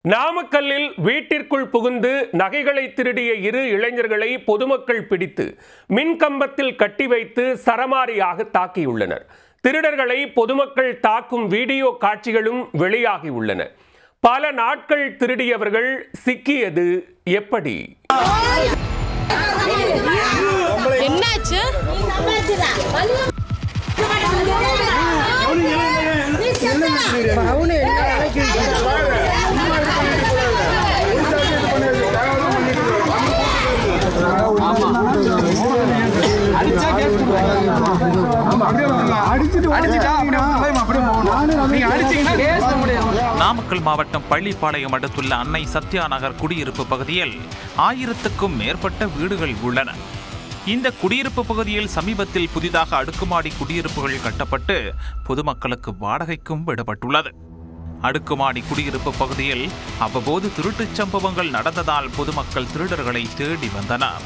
நாமக்கல்லில் வீட்டிற்குள் புகுந்து நகைகளை திருடிய இரு இளைஞர்களை பொதுமக்கள் பிடித்து மின்கம்பத்தில் கட்டி வைத்து சரமாரியாக தாக்கியுள்ளனர். திருடர்களை பொதுமக்கள் தாக்கும் வீடியோ காட்சிகளும் வெளியாகியுள்ளன. பல நாட்கள் திருடியவர்கள் சிக்கியது எப்படி? என்னாச்சு? நாமக்கல் மாவட்டம் பள்ளிப்பாளையம் அடுத்துள்ள அன்னை சத்யா நகர் குடியிருப்பு பகுதியில் 1000க்கும் மேற்பட்ட வீடுகள் உள்ளன. இந்த குடியிருப்பு பகுதியில் சமீபத்தில் புதிதாக அடுக்குமாடி குடியிருப்புகள் கட்டப்பட்டு பொதுமக்களுக்கு வாடகைக்கும் விடப்பட்டுள்ளது. அடுக்குமாடி குடியிருப்பு பகுதியில் அவ்வப்போது திருட்டுச் சம்பவங்கள் நடந்ததால் பொதுமக்கள் திருடர்களை தேடி வந்தனர்.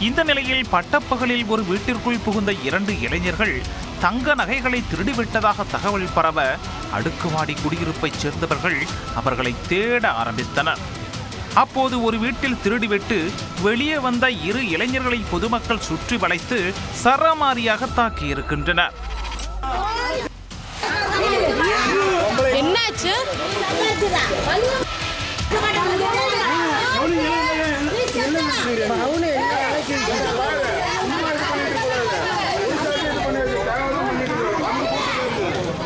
இந்த நிலையில் பட்டப்பகலில் ஒரு வீட்டிற்குள் புகுந்த 2 இளைஞர்கள் தங்க நகைகளை திருடிவிட்டதாக தகவல் பரவ அடுக்குமாடி குடியிருப்பைச் சேர்ந்தவர்கள் அவர்களை தேட ஆரம்பித்தனர். அப்போது ஒரு வீட்டில் திருடிவிட்டு வெளியே வந்த 2 இளைஞர்களை பொதுமக்கள் சுற்றி வளைத்து சரமாரியாக தாக்கியிருக்கின்றனர். என்னாச்சு?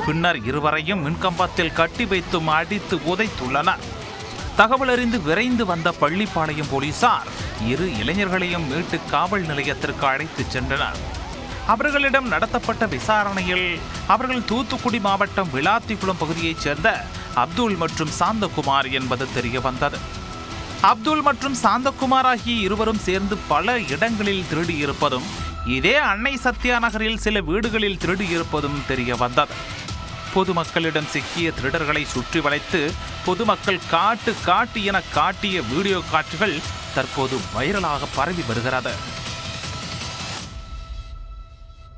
பின்னர் இருவரையும் மின்கம்பத்தில் கட்டி வைத்தும் அடித்து உதைத்துள்ளனர். தகவல் அறிந்து விரைந்து வந்த பள்ளிப்பாளையம் போலீசார் 2 இளைஞர்களையும் மீட்டு காவல் நிலையத்திற்கு அழைத்துச் சென்றனர். அவர்களிடம் நடத்தப்பட்ட விசாரணையில் அவர்கள் தூத்துக்குடி மாவட்டம் விளாத்திக்குளம் பகுதியைச் சேர்ந்த அப்துல் மற்றும் சாந்தகுமார் என்பது தெரிய வந்தது. அப்துல் மற்றும் சாந்தகுமார் ஆகிய இருவரும் சேர்ந்து பல இடங்களில் திருடியிருப்பதும் இதே அன்னை சத்யா நகரில் சில வீடுகளில் திருடியிருப்பதும் தெரிய வந்தது. பொதுமக்களிடம் சிக்கிய திருடர்களை சுற்றி வளைத்து பொதுமக்கள் காட்டு என காட்டிய வீடியோ காட்சிகள் தற்போது வைரலாக பரவி வருகிறது.